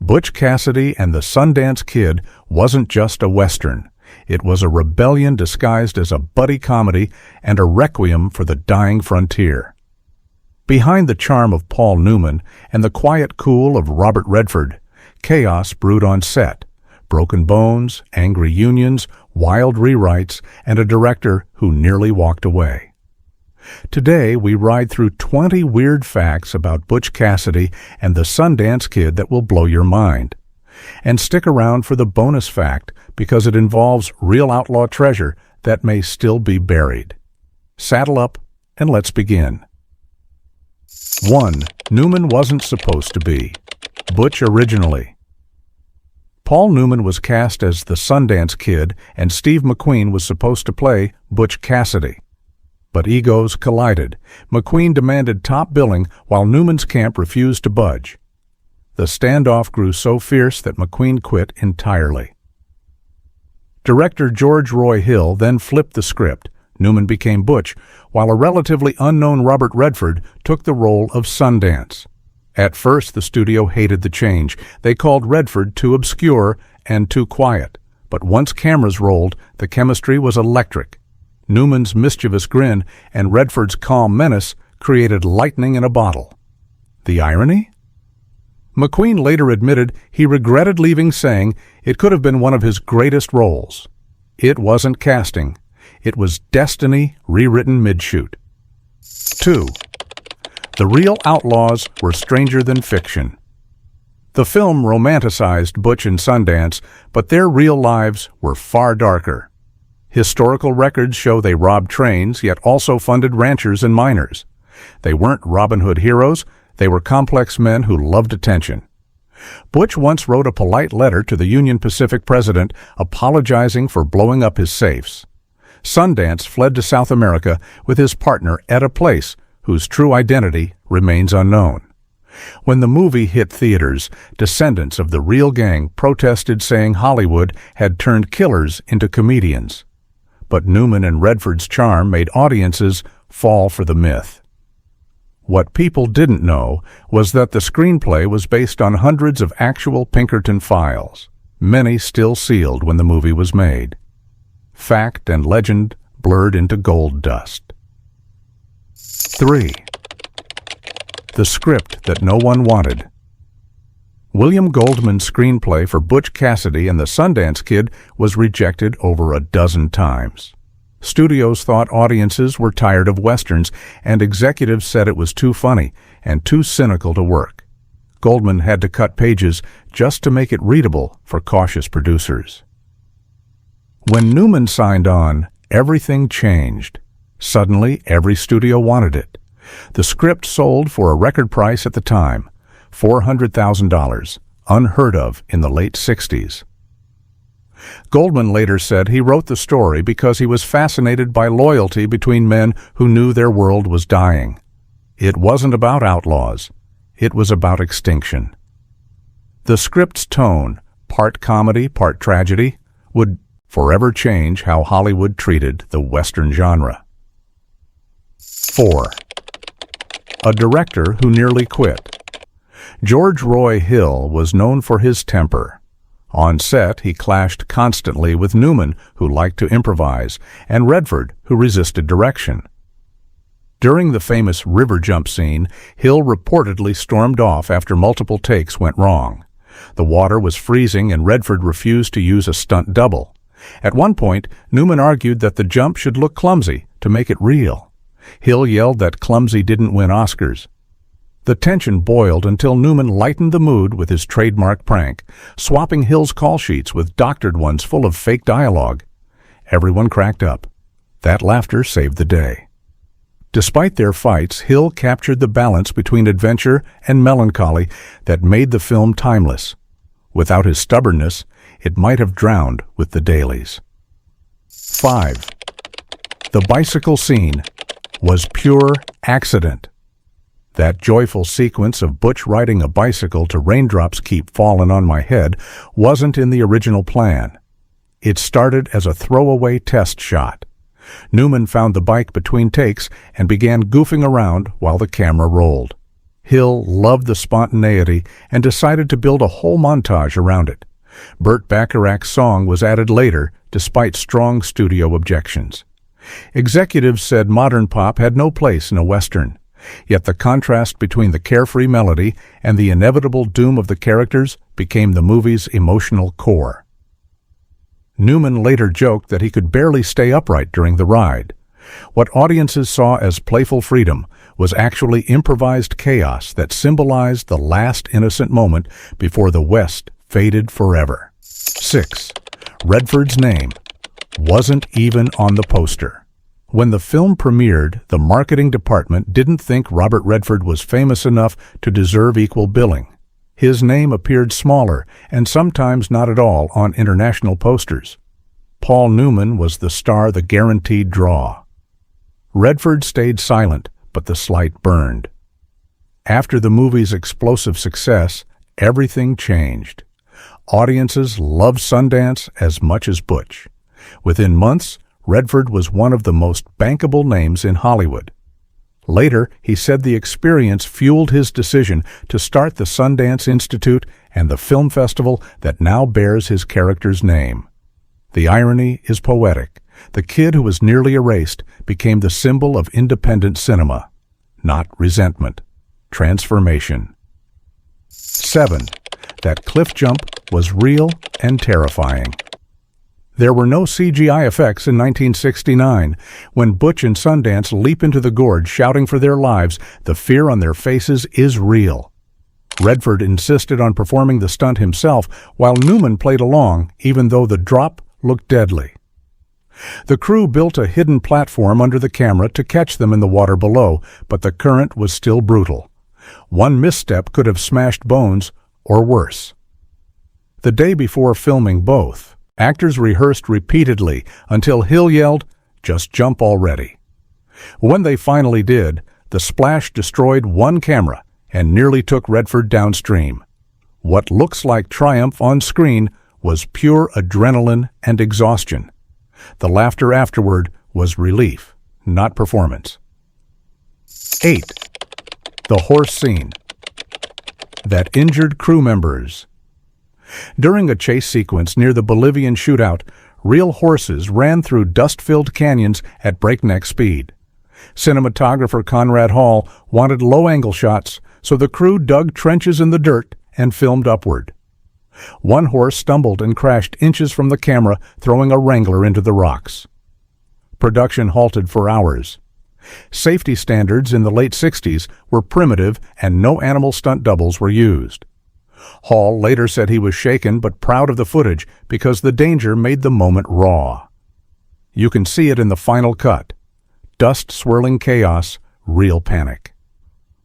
Butch Cassidy and the Sundance Kid wasn't just a Western. It was a rebellion disguised as a buddy comedy and a requiem for the dying frontier. Behind the charm of Paul Newman and the quiet cool of Robert Redford, chaos brewed on set. Broken bones, angry unions, wild rewrites, and a director who nearly walked away. Today, we ride through 20 weird facts about Butch Cassidy and the Sundance Kid that will blow your mind. And stick around for the bonus fact because it involves real outlaw treasure that may still be buried. Saddle up and let's begin. 1. Newman wasn't supposed to be. Butch originally. Paul Newman was cast as the Sundance Kid and Steve McQueen was supposed to play Butch Cassidy. But egos collided. McQueen demanded top billing while Newman's camp refused to budge. The standoff grew so fierce that McQueen quit entirely. Director George Roy Hill then flipped the script. Newman became Butch, while a relatively unknown Robert Redford took the role of Sundance. At first, the studio hated the change. They called Redford too obscure and too quiet. But once cameras rolled, the chemistry was electric. Newman's mischievous grin and Redford's calm menace created lightning in a bottle. The irony? McQueen later admitted he regretted leaving, saying it could have been one of his greatest roles. It wasn't casting. It was destiny rewritten mid-shoot. 2. The real outlaws were stranger than fiction. The film romanticized Butch and Sundance, but their real lives were far darker. Historical records show they robbed trains, yet also funded ranchers and miners. They weren't Robin Hood heroes, they were complex men who loved attention. Butch once wrote a polite letter to the Union Pacific president apologizing for blowing up his safes. Sundance fled to South America with his partner Etta Place, whose true identity remains unknown. When the movie hit theaters, descendants of the real gang protested, saying Hollywood had turned killers into comedians. But Newman and Redford's charm made audiences fall for the myth. What people didn't know was that the screenplay was based on hundreds of actual Pinkerton files, many still sealed when the movie was made. Fact and legend blurred into gold dust. 3. The script that no one wanted. William Goldman's screenplay for Butch Cassidy and the Sundance Kid was rejected over a dozen times. Studios thought audiences were tired of westerns, and executives said it was too funny and too cynical to work. Goldman had to cut pages just to make it readable for cautious producers. When Newman signed on, everything changed. Suddenly, every studio wanted it. The script sold for a record price at the time, $400,000, unheard of in the late 60s. Goldman later said he wrote the story because he was fascinated by loyalty between men who knew their world was dying. It wasn't about outlaws. It was about extinction. The script's tone, part comedy, part tragedy, would forever change how Hollywood treated the Western genre. 4. A director who nearly quit. George Roy Hill was known for his temper. On set, he clashed constantly with Newman, who liked to improvise, and Redford, who resisted direction. During the famous river jump scene, Hill reportedly stormed off after multiple takes went wrong. The water was freezing and Redford refused to use a stunt double. At one point, Newman argued that the jump should look clumsy to make it real. Hill yelled that clumsy didn't win Oscars. The tension boiled until Newman lightened the mood with his trademark prank, swapping Hill's call sheets with doctored ones full of fake dialogue. Everyone cracked up. That laughter saved the day. Despite their fights, Hill captured the balance between adventure and melancholy that made the film timeless. Without his stubbornness, it might have drowned with the dailies. 5. The bicycle scene was pure accident. That joyful sequence of Butch riding a bicycle to Raindrops Keep Fallin' on My Head wasn't in the original plan. It started as a throwaway test shot. Newman found the bike between takes and began goofing around while the camera rolled. Hill loved the spontaneity and decided to build a whole montage around it. Burt Bacharach's song was added later, despite strong studio objections. Executives said modern pop had no place in a Western, yet the contrast between the carefree melody and the inevitable doom of the characters became the movie's emotional core. Newman later joked that he could barely stay upright during the ride. What audiences saw as playful freedom was actually improvised chaos that symbolized the last innocent moment before the West faded forever. 6. Redford's name wasn't even on the poster. When the film premiered, the marketing department didn't think Robert Redford was famous enough to deserve equal billing. His name appeared smaller and sometimes not at all on international posters. Paul Newman was the star, the guaranteed draw. Redford stayed silent, but the slight burned. After the movie's explosive success, everything changed. Audiences loved Sundance as much as Butch. Within months, Redford was one of the most bankable names in Hollywood. Later, he said the experience fueled his decision to start the Sundance Institute and the film festival that now bears his character's name. The irony is poetic. The kid who was nearly erased became the symbol of independent cinema. Not resentment. Transformation. 7. That cliff jump was real and terrifying. There were no CGI effects in 1969. When Butch and Sundance leap into the gorge shouting for their lives, the fear on their faces is real. Redford insisted on performing the stunt himself, while Newman played along, even though the drop looked deadly. The crew built a hidden platform under the camera to catch them in the water below, but the current was still brutal. One misstep could have smashed bones, or worse. The day before filming both, actors rehearsed repeatedly until Hill yelled, "Just jump already." When they finally did, the splash destroyed one camera and nearly took Redford downstream. What looks like triumph on screen was pure adrenaline and exhaustion. The laughter afterward was relief, not performance. 8. The horse scene that injured crew members. During a chase sequence near the Bolivian shootout, real horses ran through dust-filled canyons at breakneck speed. Cinematographer Conrad Hall wanted low-angle shots, so the crew dug trenches in the dirt and filmed upward. One horse stumbled and crashed inches from the camera, throwing a wrangler into the rocks. Production halted for hours. Safety standards in the late 60s were primitive and no animal stunt doubles were used. Hall later said he was shaken but proud of the footage because the danger made the moment raw. You can see it in the final cut. Dust-swirling chaos, real panic.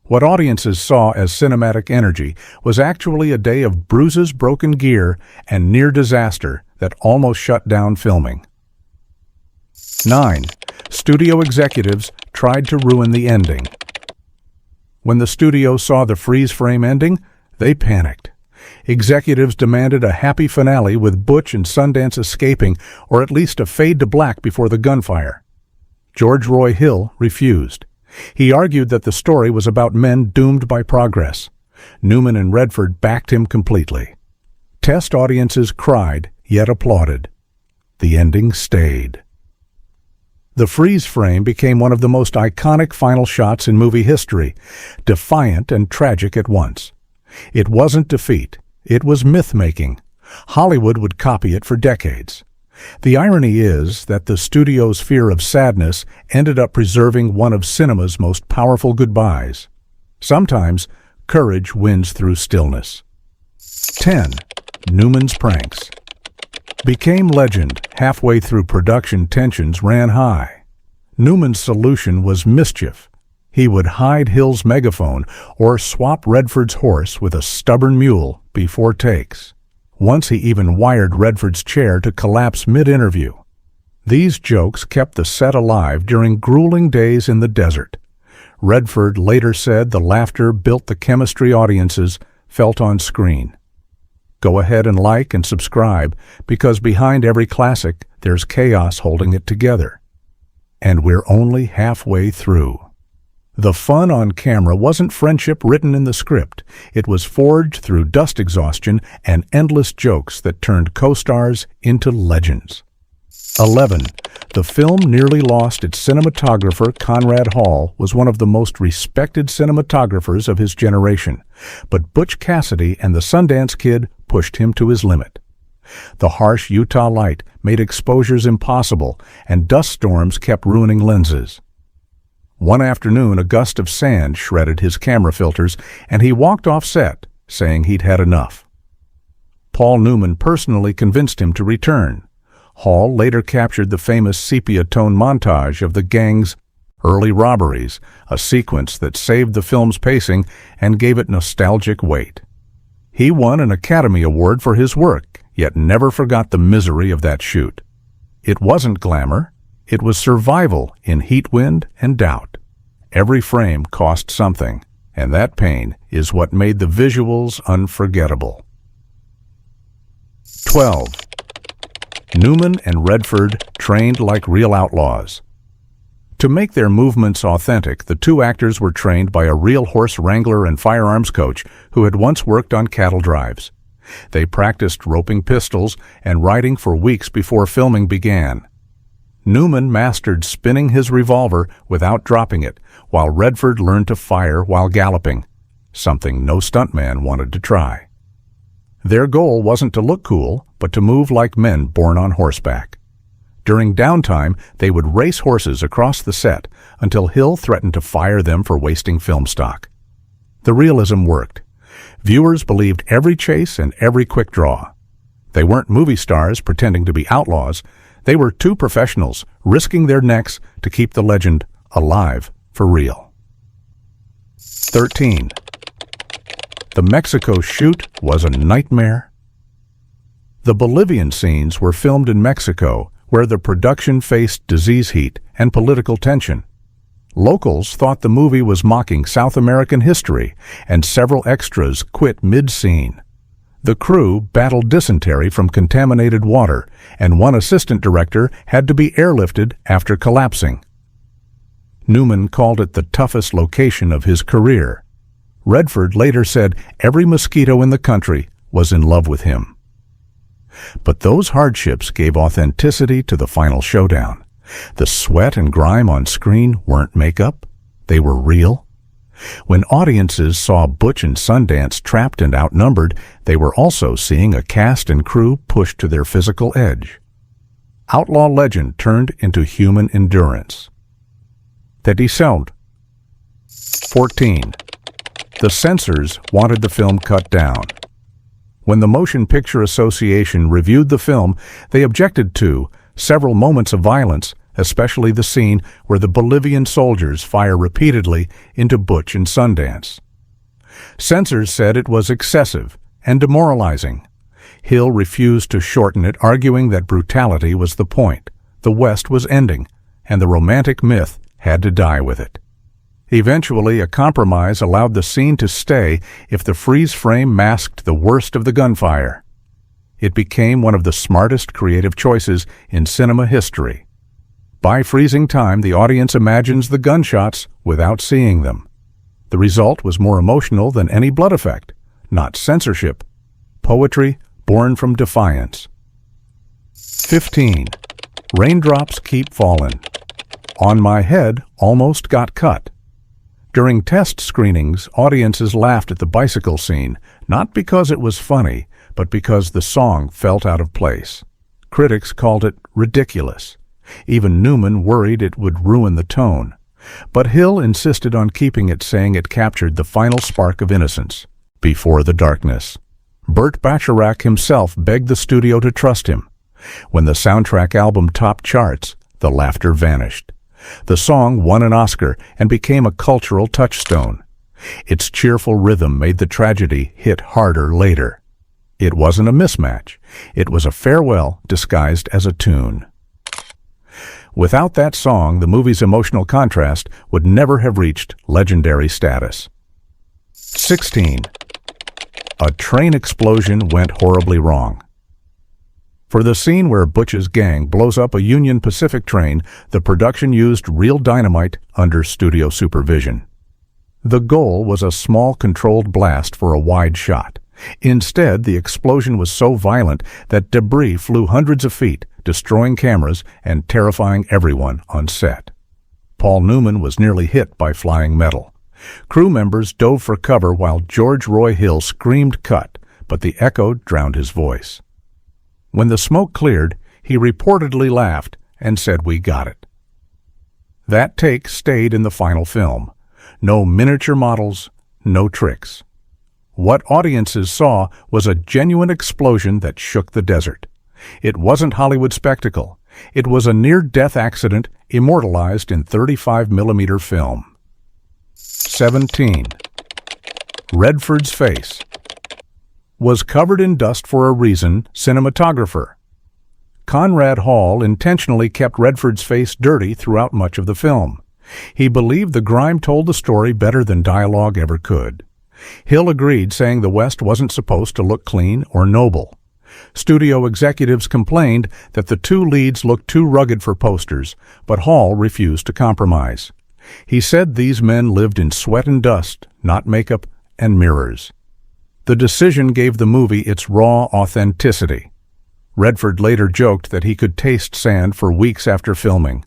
What audiences saw as cinematic energy was actually a day of bruises, broken gear, and near disaster that almost shut down filming. 9. Studio executives tried to ruin the ending. When the studio saw the freeze-frame ending, they panicked. Executives demanded a happy finale with Butch and Sundance escaping, or at least a fade to black before the gunfire. George Roy Hill refused. He argued that the story was about men doomed by progress. Newman and Redford backed him completely. Test audiences cried, yet applauded. The ending stayed. The freeze frame became one of the most iconic final shots in movie history, defiant and tragic at once. It wasn't defeat, it was myth-making. Hollywood would copy it for decades. The irony is that the studio's fear of sadness ended up preserving one of cinema's most powerful goodbyes. Sometimes, courage wins through stillness. 10. Newman's pranks became legend. Halfway through production, tensions ran high. Newman's solution was mischief. He would hide Hill's megaphone or swap Redford's horse with a stubborn mule before takes. Once he even wired Redford's chair to collapse mid-interview. These jokes kept the set alive during grueling days in the desert. Redford later said the laughter built the chemistry audiences felt on screen. Go ahead and like and subscribe, because behind every classic there's chaos holding it together. And we're only halfway through. The fun on camera wasn't friendship written in the script. It was forged through dust exhaustion and endless jokes that turned co-stars into legends. 11. The film nearly lost its cinematographer. Conrad Hall was one of the most respected cinematographers of his generation, but Butch Cassidy and the Sundance Kid pushed him to his limit. The harsh Utah light made exposures impossible, and dust storms kept ruining lenses. One afternoon, a gust of sand shredded his camera filters, and he walked off set, saying he'd had enough. Paul Newman personally convinced him to return. Hall later captured the famous sepia-tone montage of the gang's early robberies, a sequence that saved the film's pacing and gave it nostalgic weight. He won an Academy Award for his work, yet never forgot the misery of that shoot. It wasn't glamour. It was survival in heat, wind, and doubt. Every frame cost something, and that pain is what made the visuals unforgettable. 12. Newman and Redford trained like real outlaws. To make their movements authentic, the two actors were trained by a real horse wrangler and firearms coach who had once worked on cattle drives. They practiced roping pistols and riding for weeks before filming began. Newman mastered spinning his revolver without dropping it, while Redford learned to fire while galloping, something no stuntman wanted to try. Their goal wasn't to look cool, but to move like men born on horseback. During downtime, they would race horses across the set until Hill threatened to fire them for wasting film stock. The realism worked. Viewers believed every chase and every quick draw. They weren't movie stars pretending to be outlaws. They were two professionals risking their necks to keep the legend alive for real. 13. The Mexico shoot was a nightmare. The Bolivian scenes were filmed in Mexico, where the production faced disease heat and political tension. Locals thought the movie was mocking South American history, and several extras quit mid-scene. The crew battled dysentery from contaminated water, and one assistant director had to be airlifted after collapsing. Newman called it the toughest location of his career. Redford later said every mosquito in the country was in love with him. But those hardships gave authenticity to the final showdown. The sweat and grime on screen weren't makeup. They were real. When audiences saw Butch and Sundance trapped and outnumbered, they were also seeing a cast and crew pushed to their physical edge. Outlaw legend turned into human endurance. The Descent. 14. The censors wanted the film cut down. When the Motion Picture Association reviewed the film, they objected to several moments of violence, especially the scene where the Bolivian soldiers fire repeatedly into Butch and Sundance. Censors said it was excessive and demoralizing. Hill refused to shorten it, arguing that brutality was the point. The West was ending, and the romantic myth had to die with it. Eventually, a compromise allowed the scene to stay if the freeze frame masked the worst of the gunfire. It became one of the smartest creative choices in cinema history. By freezing time, the audience imagines the gunshots without seeing them. The result was more emotional than any blood effect, not censorship. Poetry born from defiance. 15. Raindrops keep falling. On My Head almost got cut. During test screenings, audiences laughed at the bicycle scene, not because it was funny, but because the song felt out of place. Critics called it ridiculous. Even Newman worried it would ruin the tone. But Hill insisted on keeping it, saying it captured the final spark of innocence, before the darkness. Burt Bacharach himself begged the studio to trust him. When the soundtrack album topped charts, the laughter vanished. The song won an Oscar and became a cultural touchstone. Its cheerful rhythm made the tragedy hit harder later. It wasn't a mismatch. It was a farewell disguised as a tune. Without that song, the movie's emotional contrast would never have reached legendary status. 16. A train explosion went horribly wrong. For the scene where Butch's gang blows up a Union Pacific train, the production used real dynamite under studio supervision. The goal was a small controlled blast for a wide shot. Instead, the explosion was so violent that debris flew hundreds of feet, destroying cameras and terrifying everyone on set. Paul Newman was nearly hit by flying metal. Crew members dove for cover while George Roy Hill screamed "cut," but the echo drowned his voice. When the smoke cleared, he reportedly laughed and said, "We got it." That take stayed in the final film. No miniature models, no tricks. What audiences saw was a genuine explosion that shook the desert. It wasn't Hollywood spectacle. It was a near-death accident immortalized in 35mm film. 17. Redford's face. Was covered in dust for a reason, cinematographer. Conrad Hall intentionally kept Redford's face dirty throughout much of the film. He believed the grime told the story better than dialogue ever could. Hill agreed, saying the West wasn't supposed to look clean or noble. Studio executives complained that the two leads looked too rugged for posters, but Hall refused to compromise. He said these men lived in sweat and dust, not makeup and mirrors. The decision gave the movie its raw authenticity. Redford later joked that he could taste sand for weeks after filming.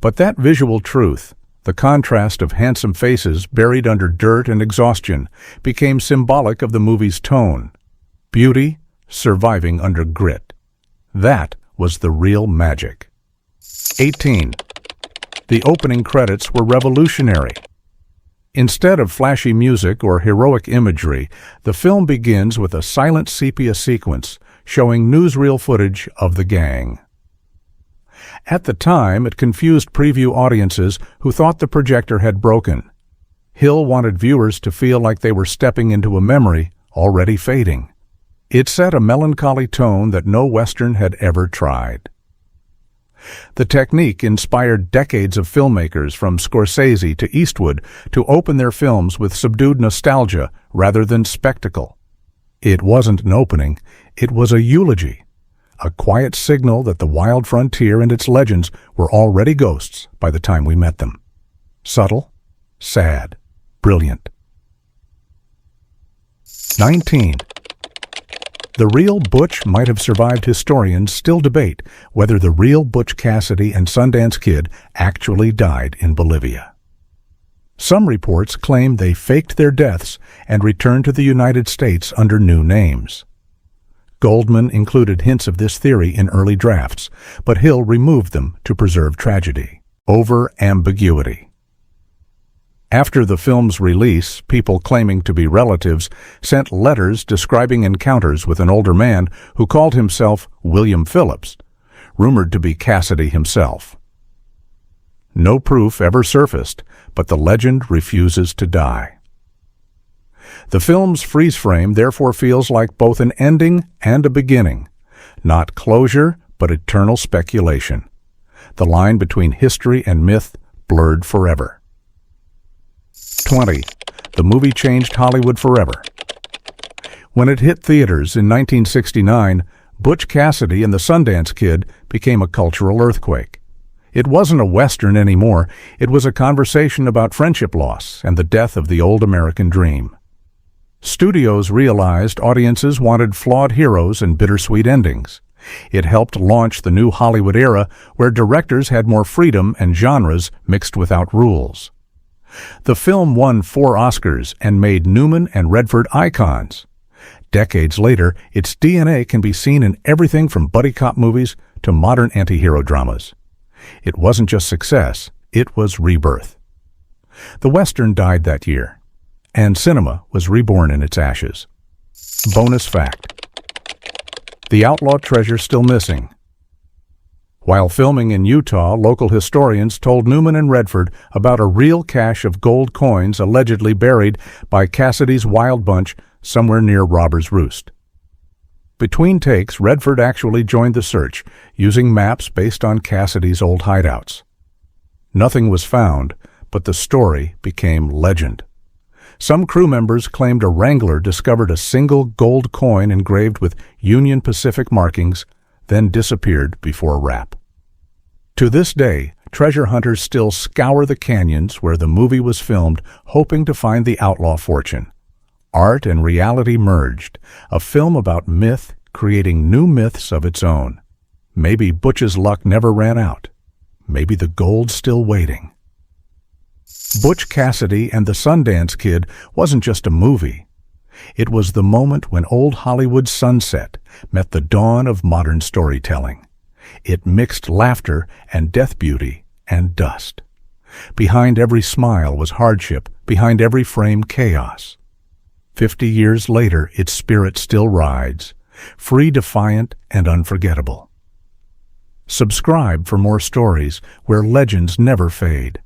But that visual truth, the contrast of handsome faces buried under dirt and exhaustion, became symbolic of the movie's tone. Beauty surviving under grit. That was the real magic. 18. The opening credits were revolutionary. Instead of flashy music or heroic imagery, the film begins with a silent sepia sequence showing newsreel footage of the gang. At the time, it confused preview audiences who thought the projector had broken. Hill wanted viewers to feel like they were stepping into a memory already fading. It set a melancholy tone that no Western had ever tried. The technique inspired decades of filmmakers from Scorsese to Eastwood to open their films with subdued nostalgia rather than spectacle. It wasn't an opening, it was a eulogy. A quiet signal that the wild frontier and its legends were already ghosts by the time we met them. Subtle, sad, brilliant. 19. The real Butch might have survived. Historians still debate whether the real Butch Cassidy and Sundance Kid actually died in Bolivia. Some reports claim they faked their deaths and returned to the United States under new names. Goldman included hints of this theory in early drafts, but Hill removed them to preserve tragedy. Over-ambiguity. After the film's release, people claiming to be relatives sent letters describing encounters with an older man who called himself William Phillips, rumored to be Cassidy himself. No proof ever surfaced, but the legend refuses to die. The film's freeze frame therefore feels like both an ending and a beginning, not closure, but eternal speculation. The line between history and myth blurred forever. 20. The movie changed Hollywood forever. When it hit theaters in 1969, Butch Cassidy and the Sundance Kid became a cultural earthquake. It wasn't a Western anymore, it was a conversation about friendship loss and the death of the old American dream. Studios realized audiences wanted flawed heroes and bittersweet endings. It helped launch the new Hollywood era where directors had more freedom and genres mixed without rules. The film won 4 Oscars and made Newman and Redford icons. Decades later, its DNA can be seen in everything from buddy cop movies to modern anti-hero dramas. It wasn't just success, it was rebirth. The Western died that year, and cinema was reborn in its ashes. Bonus fact: the outlaw treasure still missing. While filming in Utah, local historians told Newman and Redford about a real cache of gold coins allegedly buried by Cassidy's Wild Bunch somewhere near Robber's Roost. Between takes, Redford actually joined the search, using maps based on Cassidy's old hideouts. Nothing was found, but the story became legend. Some crew members claimed a wrangler discovered a single gold coin engraved with Union Pacific markings then disappeared before wrap. To this day, treasure hunters still scour the canyons where the movie was filmed, hoping to find the outlaw fortune. Art and reality merged, a film about myth creating new myths of its own. Maybe Butch's luck never ran out. Maybe the gold's still waiting. Butch Cassidy and the Sundance Kid wasn't just a movie. It was the moment when old Hollywood's sunset met the dawn of modern storytelling. It mixed laughter and death beauty and dust. Behind every smile was hardship, behind every frame chaos. 50 years later, its spirit still rides, free, defiant, and unforgettable. Subscribe for more stories where legends never fade.